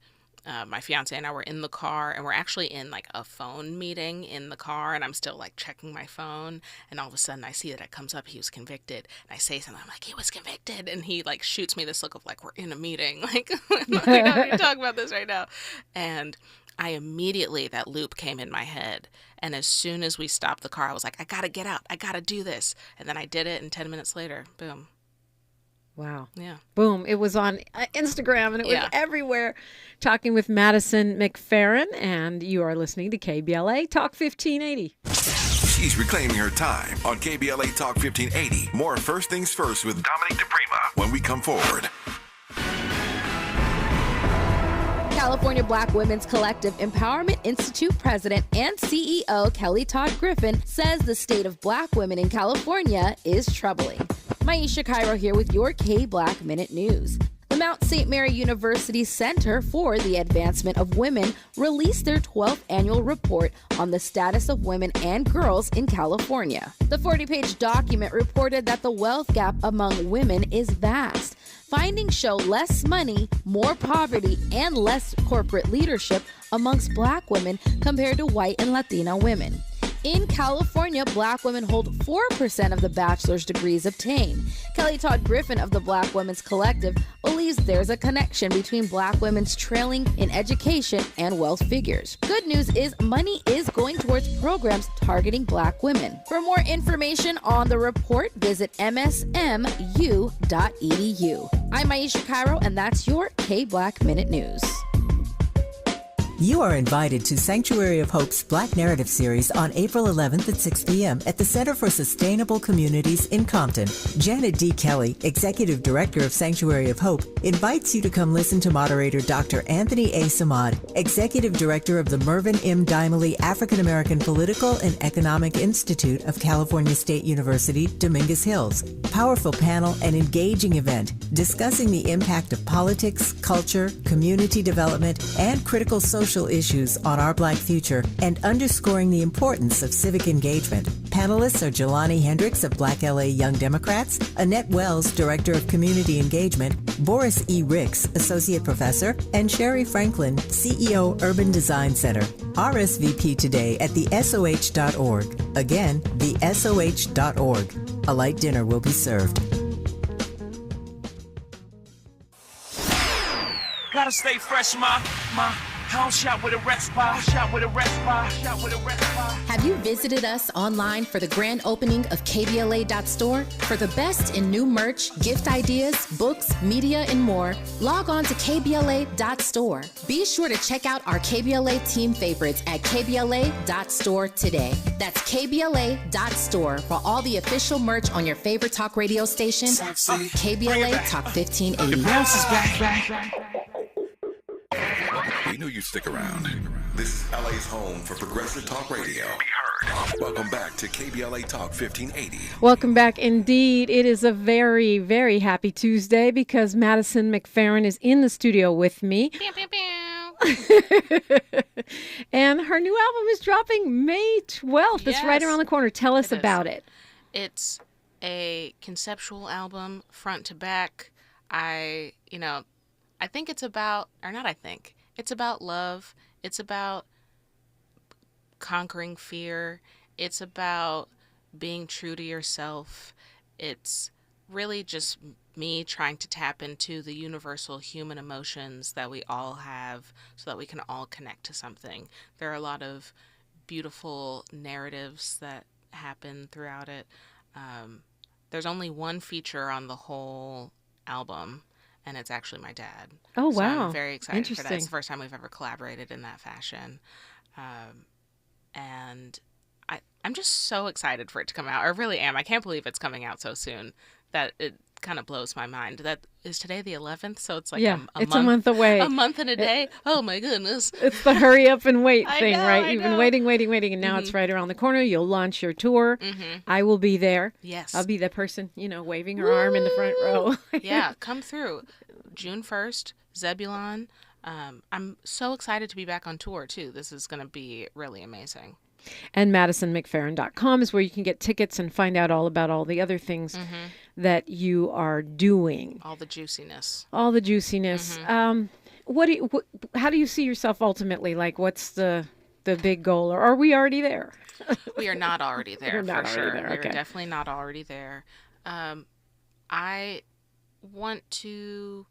Speaker 11: my fiance and I were in the car, and we're actually in like a phone meeting in the car, and I'm still like checking my phone, and all of a sudden I see that it comes up, he was convicted, and I say something, I'm like, he was convicted, and he like shoots me this look of like, we're in a meeting, like, we don't need to talk about this right now. And I immediately, that loop came in my head, and as soon as we stopped the car, I was like, I gotta get out, I gotta do this. And then I did it, and 10 minutes later, boom.
Speaker 10: Wow.
Speaker 11: Yeah.
Speaker 10: Boom. It was on Instagram and it was everywhere. Talking with Madison Mcferrin, and you are listening to KBLA Talk 1580.
Speaker 5: She's reclaiming her time on KBLA Talk 1580. More First Things First with Dominique DiPrima when we come forward.
Speaker 23: California Black Women's Collective Empowerment Institute President and CEO Kelly Todd Griffin says the state of Black women in California is troubling. Maisha Cairo here with your K-Black Minute News. The Mount St. Mary University Center for the Advancement of Women released their 12th annual report on the status of women and girls in California. The 40-page document reported that the wealth gap among women is vast. Findings show less money, more poverty, and less corporate leadership amongst Black women compared to white and Latina women. In California, Black women hold 4% of the bachelor's degrees obtained. Kelly Todd Griffin of the Black Women's Collective believes there's a connection between Black women's trailing in education and wealth figures. Good news is money is going towards programs targeting Black women. For more information on the report, visit msmu.edu. I'm Maisha Cairo, and that's your K-Black Minute News.
Speaker 6: You are invited to Sanctuary of Hope's Black Narrative Series on April 11th at 6 p.m. at the Center for Sustainable Communities in Compton. Janet D. Kelly, Executive Director of Sanctuary of Hope, invites you to come listen to moderator Dr. Anthony A. Samad, Executive Director of the Mervyn M. Dimely African American Political and Economic Institute of California State University, Dominguez Hills. Powerful panel and engaging event discussing the impact of politics, culture, community development, and critical social issues on our Black future, and underscoring the importance of civic engagement. Panelists are Jelani Hendricks of Black LA Young Democrats, Annette Wells, Director of Community Engagement, Boris E. Ricks, Associate Professor, and Sherry Franklin, CEO, Urban Design Center. RSVP today at thesoh.org. Again, thesoh.org. A light dinner will be served.
Speaker 7: Gotta stay fresh, my house shot with a rest bar, shot with a rest bar, shot with a rest bar.
Speaker 23: Have you visited us online for the grand opening of KBLA.store? For the best in new merch, gift ideas, books, media, and more, log on to KBLA.store. Be sure to check out our KBLA team favorites at KBLA.store today. That's KBLA.store for all the official merch on your favorite talk radio station, KBLA Talk 1580.
Speaker 7: The bounce is back.
Speaker 5: We knew you'd stick around. This is LA's home for progressive talk radio. Welcome back to KBLA Talk 1580.
Speaker 10: Welcome back indeed. It is a very, very happy Tuesday because Madison Mcferrin is in the studio with me.
Speaker 11: Pew, pew, pew.
Speaker 10: And her new album is dropping May 12th. It's right around the corner. Tell us about it.
Speaker 11: It's a conceptual album, front to back. I think it's about, or not I think, it's about love. It's about conquering fear. It's about being true to yourself. It's really just me trying to tap into the universal human emotions that we all have so that we can all connect to something. There are a lot of beautiful narratives that happen throughout it. There's only one feature on the whole album, and it's actually my dad.
Speaker 10: Oh,
Speaker 11: so
Speaker 10: wow.
Speaker 11: I'm very excited for that. It's
Speaker 10: Interesting.
Speaker 11: the first time we've ever collaborated in that fashion. And I'm just so excited for it to come out. I really am. I can't believe it's coming out so soon. That kind of blows my mind. That is today the 11th, so it's like
Speaker 10: it's a month away.
Speaker 11: A month and a day. Oh my goodness.
Speaker 10: It's the hurry up and wait thing, right?
Speaker 11: I
Speaker 10: You've
Speaker 11: know.
Speaker 10: been waiting, and now it's right around the corner. You'll launch your tour. I will be there.
Speaker 11: Yes.
Speaker 10: I'll be the person, waving her arm in the front row.
Speaker 11: Yeah, come through. June 1st, Zebulon. I'm so excited to be back on tour, too. This is going to be really amazing.
Speaker 10: And MadisonMcferrin.com is where you can get tickets and find out all about all the other things that you are doing.
Speaker 11: All the juiciness.
Speaker 10: All the juiciness. How do you see yourself ultimately? Like, what's the big goal? Or are we already there?
Speaker 11: We are not already there,
Speaker 10: We're not
Speaker 11: for
Speaker 10: already
Speaker 11: sure.
Speaker 10: there,
Speaker 11: We're
Speaker 10: okay.
Speaker 11: definitely not already there. I want to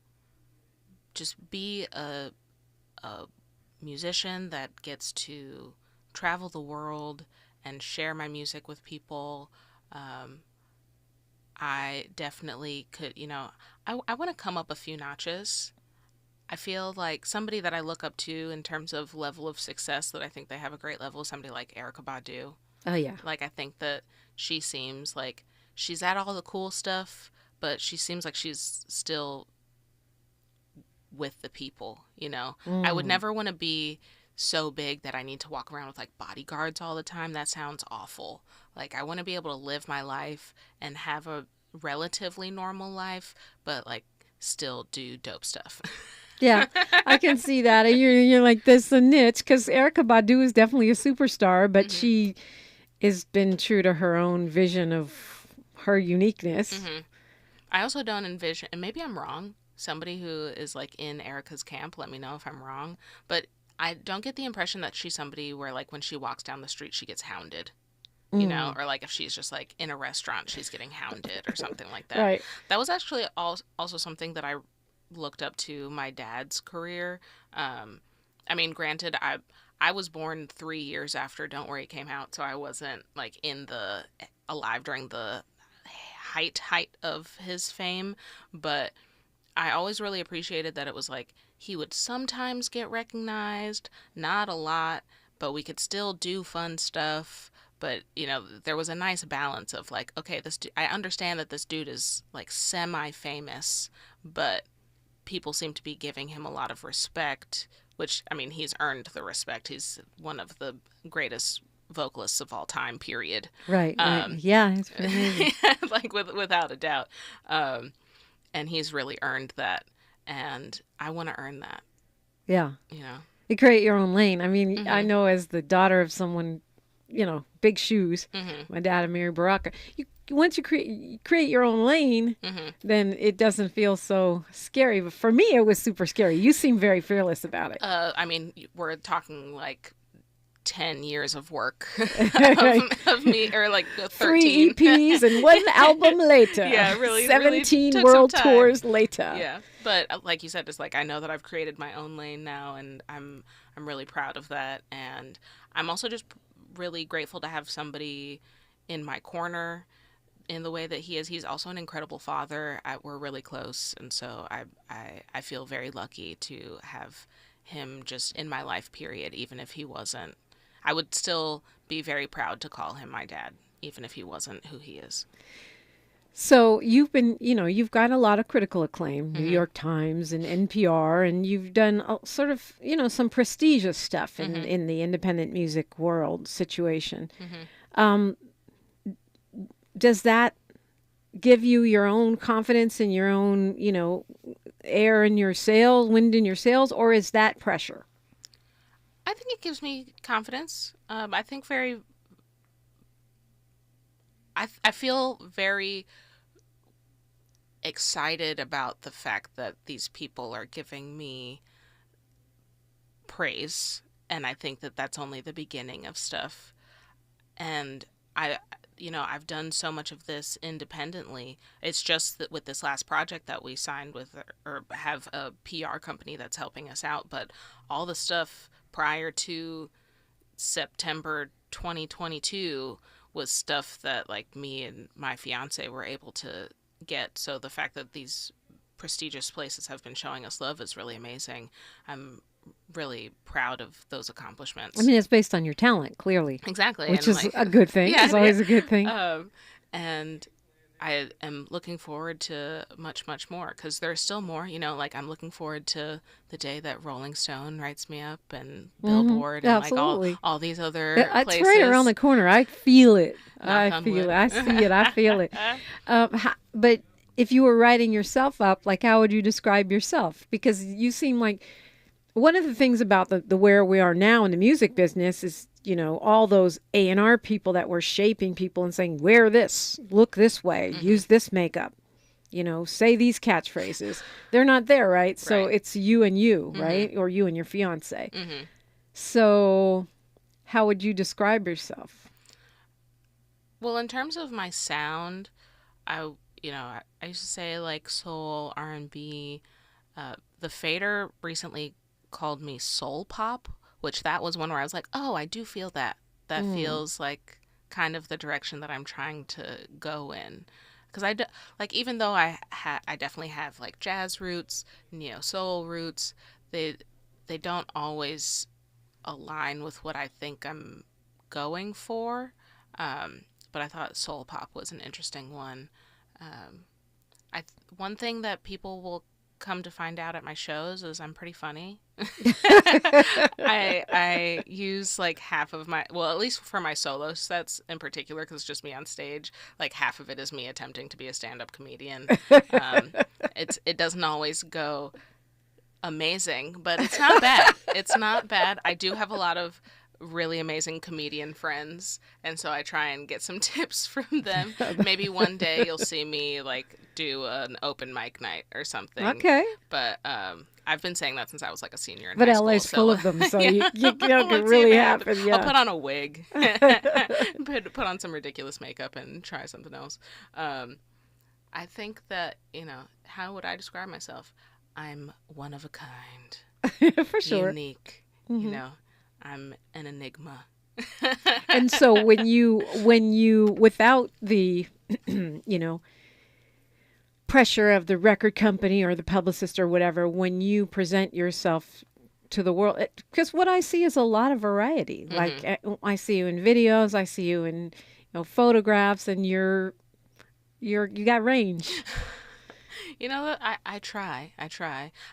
Speaker 11: just be a musician that gets to travel the world and share my music with people. I definitely could, I want to come up a few notches. I feel like somebody that I look up to in terms of level of success, that I think they have a great level, is somebody like Erykah Badu.
Speaker 10: Oh, yeah.
Speaker 11: Like, I think that she seems like she's at all the cool stuff, but she seems like she's still with the people, I would never want to be so big that I need to walk around with like bodyguards all the time. That sounds awful. Like, I want to be able to live my life and have a relatively normal life, but like still do dope stuff.
Speaker 10: Yeah, I can see that. And you're like, there's a niche, because Erykah Badu is definitely a superstar, but she has been true to her own vision of her uniqueness.
Speaker 11: I also don't envision, and maybe I'm wrong, somebody who is like in Erykah's camp, let me know if I'm wrong, but I don't get the impression that she's somebody where like when she walks down the street she gets hounded, or like if she's just like in a restaurant she's getting hounded or something like that.
Speaker 10: Right.
Speaker 11: That was actually also something that I looked up to my dad's career. I mean, granted, I was born 3 years after Don't Worry came out, so I wasn't like alive during the height of his fame, but I always really appreciated that it was like he would sometimes get recognized, not a lot, but we could still do fun stuff. But, there was a nice balance of like, okay, I understand that this dude is like semi-famous, but people seem to be giving him a lot of respect, which, I mean, he's earned the respect. He's one of the greatest vocalists of all time, period.
Speaker 10: Right. Yeah. It's amazing.
Speaker 11: Like without a doubt. And he's really earned that. And I want to earn that.
Speaker 10: Yeah. You create your own lane. I mean, I know as the daughter of someone, big shoes, my dad and Mary Baraka, once you create your own lane, then it doesn't feel so scary. But for me, it was super scary. You seem very fearless about it.
Speaker 11: I mean, we're talking like 10 years of work of me, or like 13.
Speaker 10: 3 EPs and 1 album later.
Speaker 11: Yeah, really.
Speaker 10: 17
Speaker 11: really
Speaker 10: world tours later.
Speaker 11: Yeah, but like you said, it's like I know that I've created my own lane now, and I'm really proud of that. And I'm also just really grateful to have somebody in my corner in the way that he is. He's also an incredible father. We're really close, and so I feel very lucky to have him just in my life, period, even if he wasn't. I would still be very proud to call him my dad, even if he wasn't who he is.
Speaker 10: So you've been, you've got a lot of critical acclaim, New York Times and NPR, and you've done sort of, some prestigious stuff in the independent music world situation. Does that give you your own confidence and your own, air in your sails, wind in your sails, or is that pressure?
Speaker 11: I think it gives me confidence. I think I feel very excited about the fact that these people are giving me praise, and I think that that's only the beginning of stuff. And I've done so much of this independently. It's just that with this last project that we signed with, or have a PR company that's helping us out, but all the stuff prior to September 2022 was stuff that like me and my fiance were able to get. So the fact that these prestigious places have been showing us love is really amazing. I'm really proud of those accomplishments.
Speaker 10: I mean, it's based on your talent, clearly.
Speaker 11: Exactly.
Speaker 10: Which is a good thing. Yeah, it's always a good thing.
Speaker 11: And I am looking forward to much, much more, because there's still more, like I'm looking forward to the day that Rolling Stone writes me up and Billboard and like all these other places.
Speaker 10: It's right around the corner. I feel it.
Speaker 11: Knock
Speaker 10: I
Speaker 11: on
Speaker 10: feel
Speaker 11: wood.
Speaker 10: it. I see it. I feel it. But if you were writing yourself up, like how would you describe yourself? Because you seem like one of the things about the where we are now in the music business is, all those A&R people that were shaping people and saying, wear this, look this way, use this makeup, say these catchphrases. They're not there, right? So it's you and you, right? Or you and your fiance. So how would you describe yourself?
Speaker 11: Well, in terms of my sound, I used to say like soul, R&B. The Fader recently called me soul pop, which that was one where I was like, oh, I do feel that. That feels like kind of the direction that I'm trying to go in. Because even though I definitely have like jazz roots, neo-soul roots, they don't always align with what I think I'm going for. But I thought soul pop was an interesting one. One thing that people will come to find out at my shows is I'm pretty funny. I use like half of my, well, at least for my solo sets in particular, because it's just me on stage, like half of it is me attempting to be a stand-up comedian. It doesn't always go amazing, but it's not bad. It's not bad. I do have a lot of really amazing comedian friends, and so I try and get some tips from them. Maybe one day you'll see me like do an open mic night or something.
Speaker 10: Okay.
Speaker 11: But I've been saying that since I was like a senior in
Speaker 10: but
Speaker 11: high school.
Speaker 10: LA's
Speaker 11: so
Speaker 10: full of them, so you can really happen. Yeah.
Speaker 11: I'll put on a wig, put on some ridiculous makeup, and try something else. I think that how would I describe myself? I'm one of a kind.
Speaker 10: For sure.
Speaker 11: Unique. I'm an enigma.
Speaker 10: And so when you without the pressure of the record company or the publicist or whatever, when you present yourself to the world, because what I see is a lot of variety. Like I see you in videos, I see you in photographs, and you got range.
Speaker 11: I try.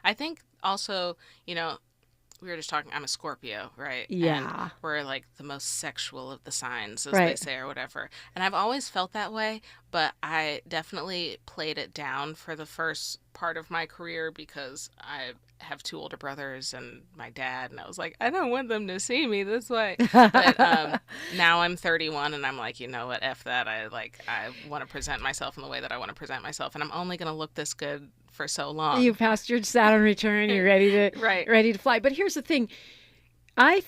Speaker 11: I think also, we were just talking, I'm a Scorpio, right?
Speaker 10: Yeah.
Speaker 11: And we're like the most sexual of the signs, as
Speaker 10: right.
Speaker 11: they say, or whatever. And I've always felt that way, but I definitely played it down for the first part of my career because I have 2 older brothers and my dad, and I was like, I don't want them to see me this way. But now I'm 31 and I'm like, you know what, F that. I want to present myself in the way that I want to present myself, and I'm only going to look this good for so long.
Speaker 10: You passed your Saturn return, you're ready to ready to fly. But here's the thing. I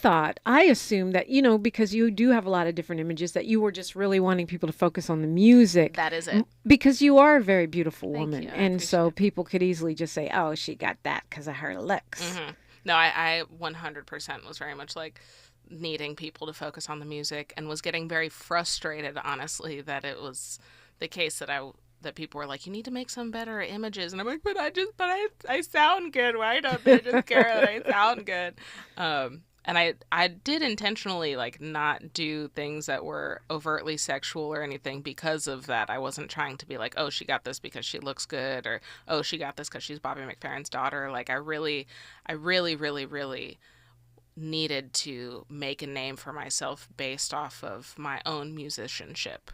Speaker 10: assumed that, because you do have a lot of different images, that you were just really wanting people to focus on the music.
Speaker 11: That is it.
Speaker 10: Because you are a very beautiful woman.
Speaker 11: Thank you.
Speaker 10: And so people could easily just say, oh, she got that because of her looks.
Speaker 11: Mm-hmm. No, I 100% was very much like needing people to focus on the music, and was getting very frustrated, honestly, that it was the case that people were like, you need to make some better images. And I'm like, but I sound good. Why don't they just care that I sound good? And I did intentionally like not do things that were overtly sexual or anything because of that. I wasn't trying to be like, oh, she got this because she looks good, or oh, she got this because she's Bobby McFerrin's daughter. Like I really, really, really needed to make a name for myself based off of my own musicianship.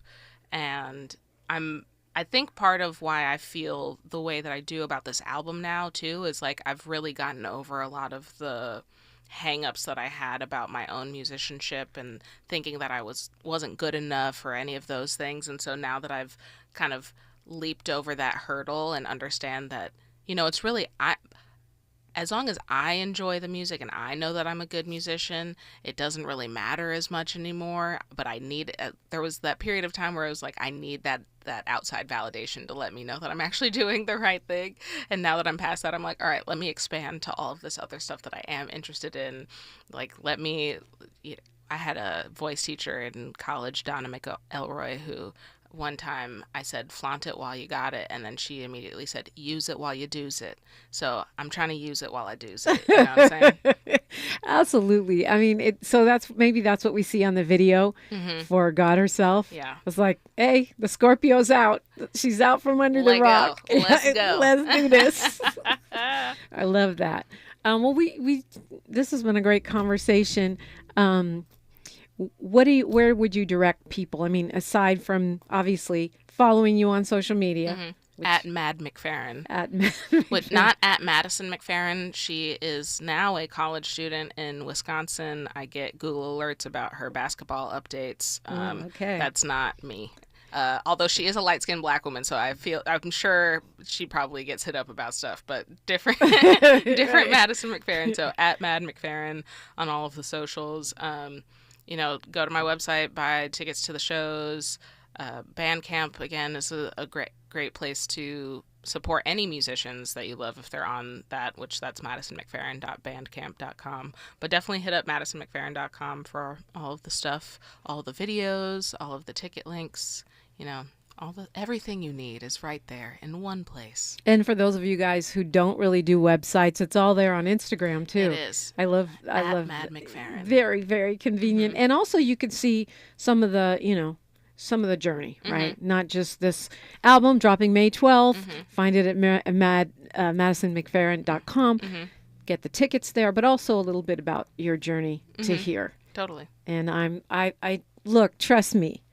Speaker 11: And I think part of why I feel the way that I do about this album now too is like I've really gotten over a lot of the hang-ups that I had about my own musicianship and thinking that I wasn't good enough or any of those things. And so now that I've kind of leaped over that hurdle and understand that, it's really as long as I enjoy the music and I know that I'm a good musician, it doesn't really matter as much anymore. But there was that period of time where I was like, I need that outside validation to let me know that I'm actually doing the right thing. And now that I'm past that, I'm like, all right, let me expand to all of this other stuff that I am interested in. Like, I had a voice teacher in college, Donna McElroy, who one time I said, flaunt it while you got it. And then she immediately said, use it while you do's it. So I'm trying to use it while I do's it. You know what I'm saying?
Speaker 10: Absolutely. I mean, so that's what we see on the video for God herself.
Speaker 11: Yeah.
Speaker 10: It's like, hey, the Scorpio's out. She's out from under the rock.
Speaker 11: Let's go.
Speaker 10: Let's do this. I love that. Well, this has been a great conversation. Where would you direct people? I mean, aside from obviously following you on social media.
Speaker 11: At Mad Mcferrin.
Speaker 10: At Mad McFerrin.
Speaker 11: Not at Madison Mcferrin. She is now a college student in Wisconsin. I get Google alerts about her basketball updates.
Speaker 10: Okay.
Speaker 11: That's not me. Although she is a light-skinned Black woman, so I'm sure she probably gets hit up about stuff, but different Madison Mcferrin. So at Mad Mcferrin on all of the socials. Go to my website, buy tickets to the shows. Bandcamp, again, is a great place to support any musicians that you love if they're on that, which that's madisonmcferrin.bandcamp.com. But definitely hit up madisonmcferrin.com for all of the stuff, all the videos, all of the ticket links, everything you need is right there in one place.
Speaker 10: And for those of you guys who don't really do websites, it's all there on Instagram too.
Speaker 11: It is.
Speaker 10: I love
Speaker 11: Mad Mcferrin.
Speaker 10: Very, very convenient. And also you can see some of the journey, right? Not just this album dropping May 12th. Find it at madisonmcferrin.com. Get the tickets there, but also a little bit about your journey to here.
Speaker 11: Totally.
Speaker 10: And I look, trust me,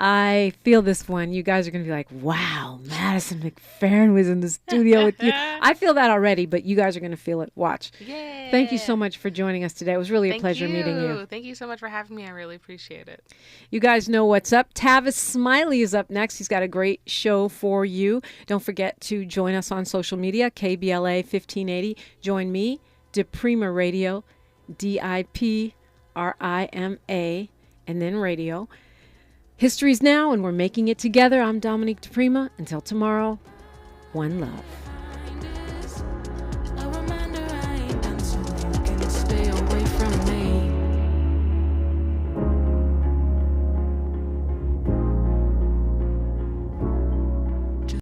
Speaker 10: I feel this one. You guys are going to be like, wow, Madison Mcferrin was in the studio with you. I feel that already, but you guys are going to feel it. Watch.
Speaker 11: Yeah.
Speaker 10: Thank you so much for joining us today. It was really a pleasure meeting you.
Speaker 11: Thank you so much for having me. I really appreciate it.
Speaker 10: You guys know what's up. Tavis Smiley is up next. He's got a great show for you. Don't forget to join us on social media, KBLA 1580. Join me, DiPrima Radio, DiPrima, and then radio. History's now, and we're making it together. I'm Dominique DiPrima. Until tomorrow, one love.